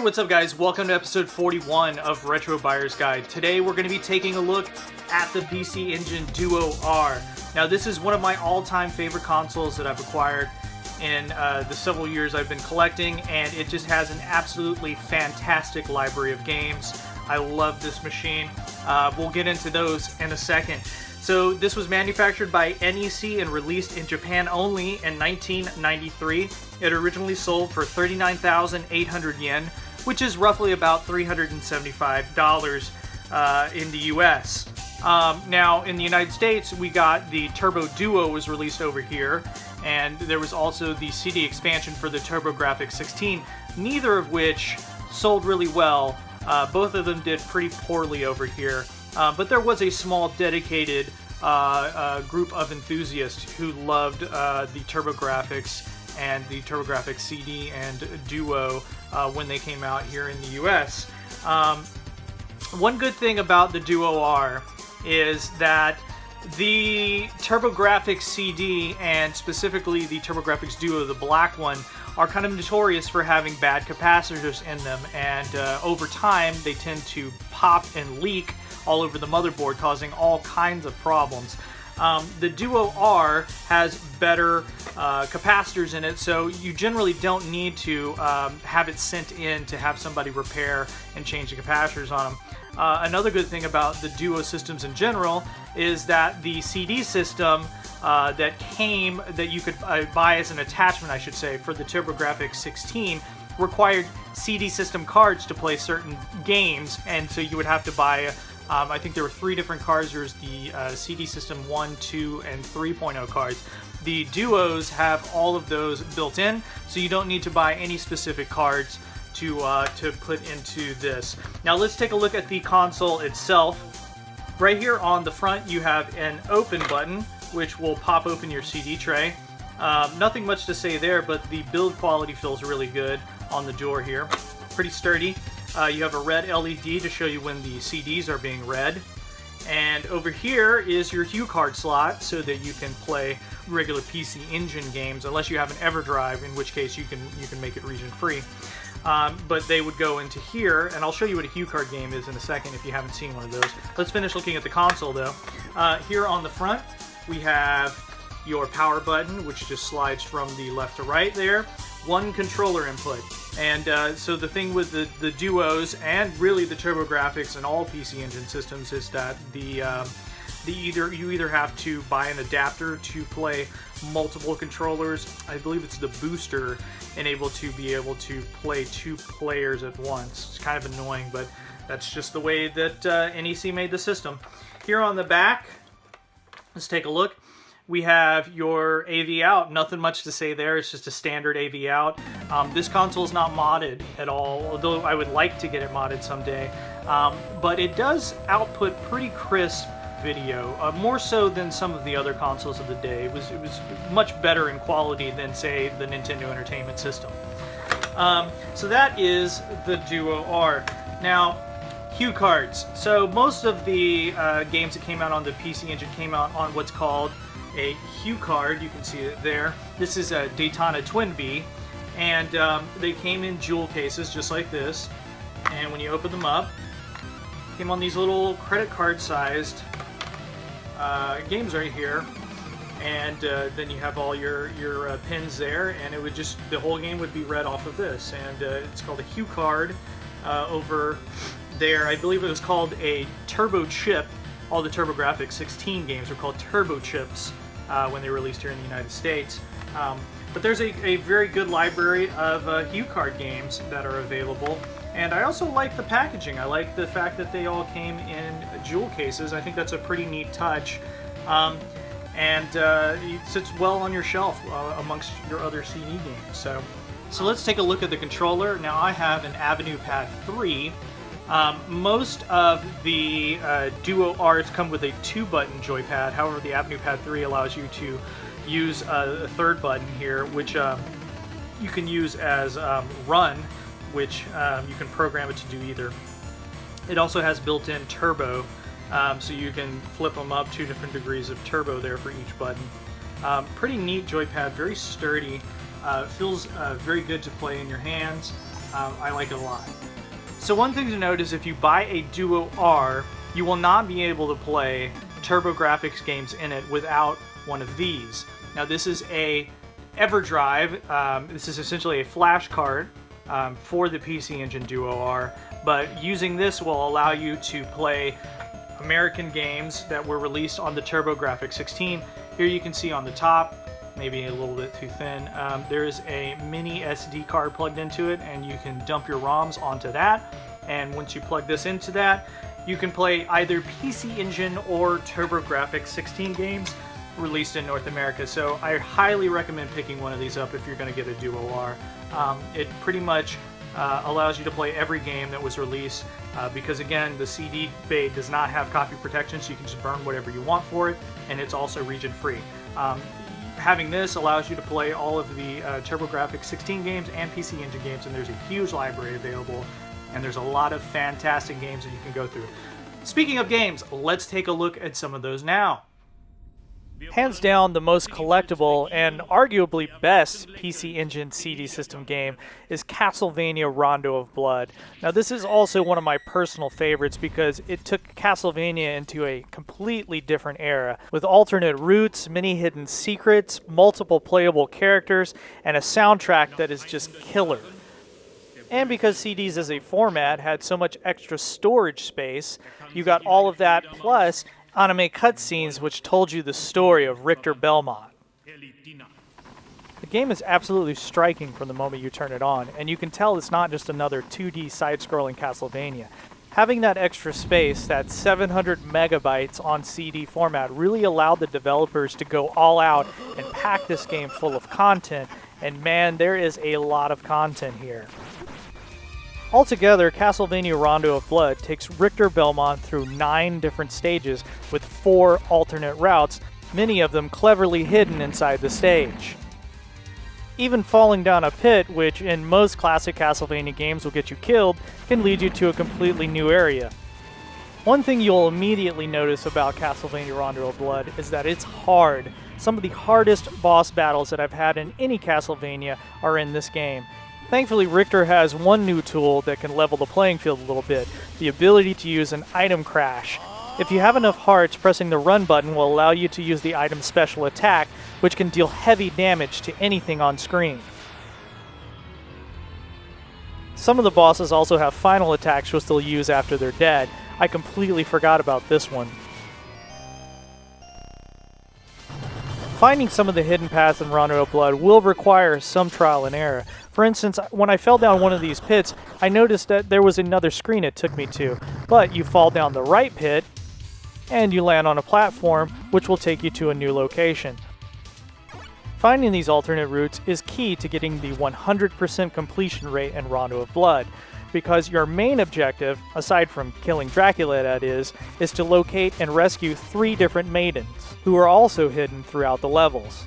what's up guys? Welcome to episode 41 of Retro Buyer's Guide. Today we're going to be taking a look at the PC Engine Duo R. Now this is one of my all-time favorite consoles that I've acquired in the several years I've been collecting, and it just has an absolutely fantastic library of games. I love this machine. We'll get into those in a second. So this was manufactured by NEC and released in Japan only in 1993. It originally sold for 39,800 yen, which is roughly about $375 in the US. Now in the United States, we got the Turbo Duo was released over here, and there was also the CD expansion for the Turbografx 16, neither of which sold really well. Both of them did pretty poorly over here. But there was a small dedicated group of enthusiasts who loved the Turbografx and the Turbografx CD and Duo when they came out here in the US. One good thing about the Duo R is that the Turbografx CD and specifically the Turbografx Duo, the black one, are kind of notorious for having bad capacitors in them, and over time they tend to pop and leak all over the motherboard, causing all kinds of problems. The Duo R has better capacitors in it, so you generally don't need to have it sent in to have somebody repair and change the capacitors on them. Another good thing about the Duo systems in general is that the CD system that you could buy as an attachment, I should say, for the Turbografx 16 required CD system cards to play certain games, and so you would have to buy I think there were 3 different cards. There's the CD System 1, 2, and 3.0 cards. The Duos have all of those built in, so you don't need to buy any specific cards to put into this. Now let's take a look at the console itself. Right here on the front you have an open button, which will pop open your CD tray. Nothing much to say there, but the build quality feels really good on the door here. Pretty sturdy. You have a red LED to show you when the CDs are being read. And over here is your HuCard slot so that you can play regular PC Engine games, unless you have an Everdrive, in which case you can make it region free. But they would go into here, and I'll show you what a HuCard game is in a second if you haven't seen one of those. Let's finish looking at the console though. Here on the front we have your power button, which just slides from the left to right there. One controller input. And so the thing with the Duos and really the Turbografx and all PC Engine systems is that you either have to buy an adapter to play multiple controllers. I believe it's the booster enabled to be able to play 2 players at once. It's kind of annoying, but that's just the way that NEC made the system. Here on the back, let's take a look. We have your AV out. Nothing much to say there. It's just a standard AV out. This console is not modded at all, although I would like to get it modded someday. But it does output pretty crisp video, more so than some of the other consoles of the day. It was much better in quality than, say, the Nintendo Entertainment System. So that is the Duo R. Now, HuCards. So most of the games that came out on the PC Engine came out on what's called a HuCard. You can see it there. This is a Daytona Twin Bee, and they came in jewel cases just like this, and when you open them up, came on these little credit card sized games right here, and then you have all your pins there, and it would just, the whole game would be read off of this, and it's called a HuCard. Over there, I believe it was called a Turbo Chip. All the Turbografx 16 games were called Turbo Chips when they were released here in the United States. But there's a very good library of HuCard games that are available. And I also like the packaging. I like the fact that they all came in jewel cases. I think that's a pretty neat touch. And it sits well on your shelf amongst your other CD games. So let's take a look at the controller. Now I have an Avenue Pad 3. Most of the Duo Rs come with a 2-button joypad. However, the Avenue Pad 3 allows you to use a 3rd button here, which you can use as run, which you can program it to do either. It also has built-in turbo, so you can flip them up 2 different degrees of turbo there for each button. Pretty neat joypad, very sturdy. Feels very good to play in your hands. I like it a lot. So one thing to note is if you buy a Duo R, you will not be able to play Turbografx games in it without one of these. Now this is a Everdrive. This is essentially a flash card for the PC Engine Duo R, but using this will allow you to play American games that were released on the Turbografx 16. Here you can see on the top, maybe a little bit too thin, there is a mini SD card plugged into it, and you can dump your ROMs onto that. And once you plug this into that, you can play either PC Engine or Turbografx 16 games released in North America. So I highly recommend picking one of these up if you're going to get a Duo R. It pretty much allows you to play every game that was released because, again, the CD bay does not have copy protection, so you can just burn whatever you want for it, and it's also region free. Having this allows you to play all of the Turbografx 16 games and PC Engine games, and there's a huge library available, and there's a lot of fantastic games that you can go through. Speaking of games, let's take a look at some of those now. Hands down, the most collectible and arguably best PC Engine CD system game is Castlevania Rondo of Blood. Now this is also one of my personal favorites because it took Castlevania into a completely different era with alternate routes, many hidden secrets, multiple playable characters, and a soundtrack that is just killer. And because CDs as a format had so much extra storage space, you got all of that plus anime cutscenes which told you the story of Richter Belmont. The game is absolutely striking from the moment you turn it on, and you can tell it's not just another 2D side-scrolling Castlevania. Having that extra space, that 700 megabytes on CD format, really allowed the developers to go all out and pack this game full of content, and man, there is a lot of content here. Altogether, Castlevania Rondo of Blood takes Richter Belmont through 9 different stages with 4 alternate routes, many of them cleverly hidden inside the stage. Even falling down a pit, which in most classic Castlevania games will get you killed, can lead you to a completely new area. One thing you'll immediately notice about Castlevania Rondo of Blood is that it's hard. Some of the hardest boss battles that I've had in any Castlevania are in this game. Thankfully, Richter has one new tool that can level the playing field a little bit, the ability to use an item crash. If you have enough hearts, pressing the run button will allow you to use the item's special attack, which can deal heavy damage to anything on screen. Some of the bosses also have final attacks which they'll use after they're dead. I completely forgot about this one. Finding some of the hidden paths in Rondo of Blood will require some trial and error. For instance, when I fell down one of these pits, I noticed that there was another screen it took me to. But you fall down the right pit, and you land on a platform, which will take you to a new location. Finding these alternate routes is key to getting the 100% completion rate in Rondo of Blood, because your main objective, aside from killing Dracula that is to locate and rescue 3 different maidens, who are also hidden throughout the levels.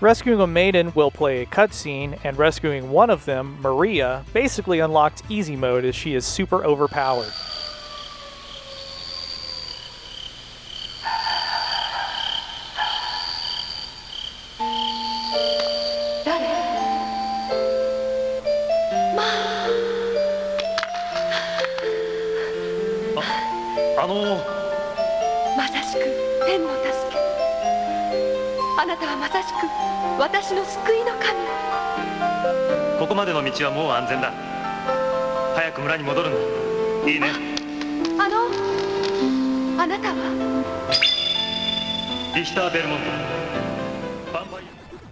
Rescuing a maiden will play a cutscene, and rescuing one of them, Maria, basically unlocks easy mode as she is super overpowered.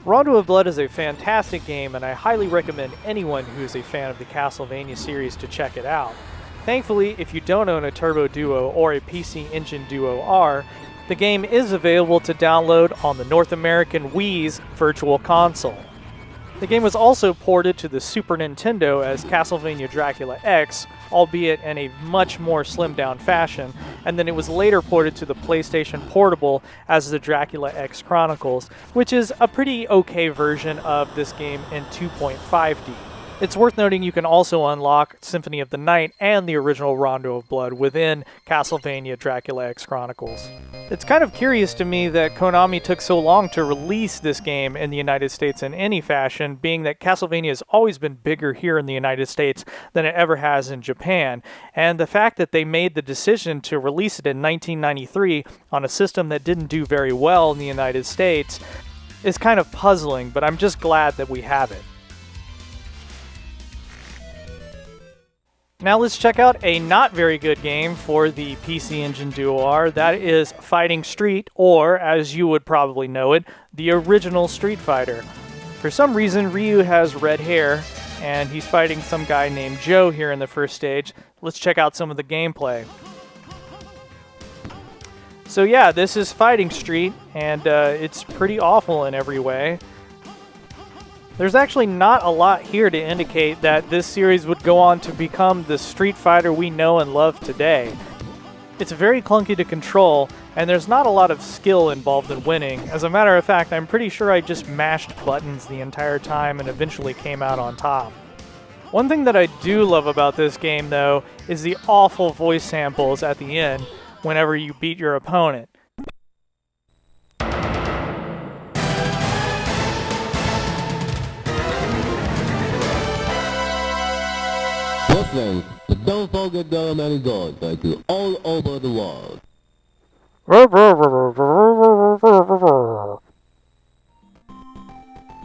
Rondo of Blood is a fantastic game, and I highly recommend anyone who is a fan of the Castlevania series to check it out. Thankfully, if you don't own a Turbo Duo or a PC Engine Duo R, the game is available to download on the North American Wii's Virtual Console. The game was also ported to the Super Nintendo as Castlevania Dracula X, albeit in a much more slimmed down fashion, and then it was later ported to the PlayStation Portable as the Dracula X Chronicles, which is a pretty okay version of this game in 2.5D. It's worth noting you can also unlock Symphony of the Night and the original Rondo of Blood within Castlevania Dracula X Chronicles. It's kind of curious to me that Konami took so long to release this game in the United States in any fashion, being that Castlevania has always been bigger here in the United States than it ever has in Japan. And the fact that they made the decision to release it in 1993 on a system that didn't do very well in the United States is kind of puzzling, but I'm just glad that we have it. Now let's check out a not very good game for the PC Engine Duo. That is Fighting Street, or as you would probably know it, the original Street Fighter. For some reason, Ryu has red hair, and he's fighting some guy named Joe here in the first stage. Let's check out some of the gameplay. So yeah, this is Fighting Street, and it's pretty awful in every way. There's actually not a lot here to indicate that this series would go on to become the Street Fighter we know and love today. It's very clunky to control, and there's not a lot of skill involved in winning. As a matter of fact, I'm pretty sure I just mashed buttons the entire time and eventually came out on top. One thing that I do love about this game, though, is the awful voice samples at the end whenever you beat your opponent. Listeners, but don't forget there are many gods like you all over the world.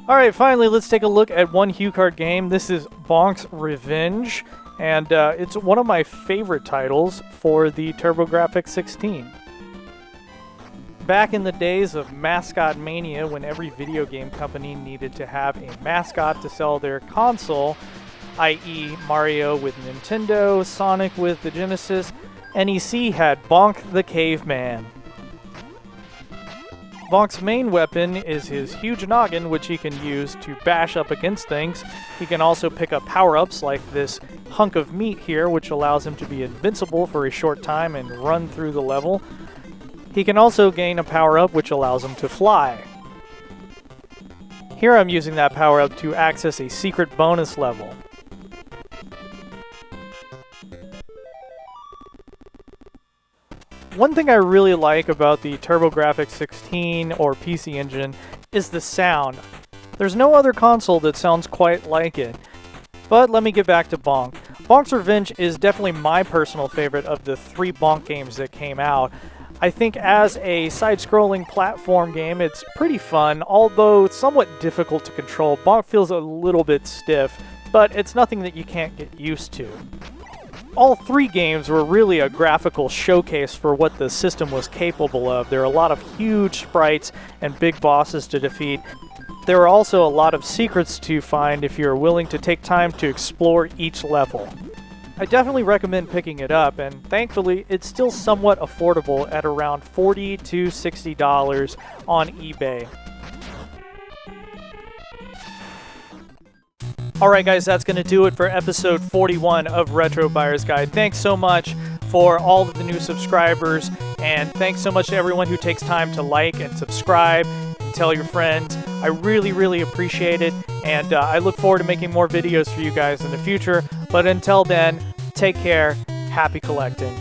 Alright, finally, let's take a look at one HuCard game. This is Bonk's Revenge, and it's one of my favorite titles for the Turbografx 16. Back in the days of mascot mania, when every video game company needed to have a mascot to sell their console, i.e. Mario with Nintendo, Sonic with the Genesis, NEC had Bonk the Caveman. Bonk's main weapon is his huge noggin, which he can use to bash up against things. He can also pick up power-ups like this hunk of meat here, which allows him to be invincible for a short time and run through the level. He can also gain a power-up which allows him to fly. Here I'm using that power-up to access a secret bonus level. One thing I really like about the Turbografx 16 or PC Engine is the sound. There's no other console that sounds quite like it. But let me get back to Bonk. Bonk's Revenge is definitely my personal favorite of the 3 Bonk games that came out. I think as a side-scrolling platform game, it's pretty fun, although somewhat difficult to control. Bonk feels a little bit stiff, but it's nothing that you can't get used to. All 3 games were really a graphical showcase for what the system was capable of. There are a lot of huge sprites and big bosses to defeat. There are also a lot of secrets to find if you're willing to take time to explore each level. I definitely recommend picking it up, and thankfully it's still somewhat affordable at around $40 to $60 on eBay. Alright guys, that's going to do it for episode 41 of Retro Buyer's Guide. Thanks so much for all of the new subscribers, and thanks so much to everyone who takes time to like and subscribe and tell your friends. I really appreciate it, and I look forward to making more videos for you guys in the future. But until then, take care, happy collecting.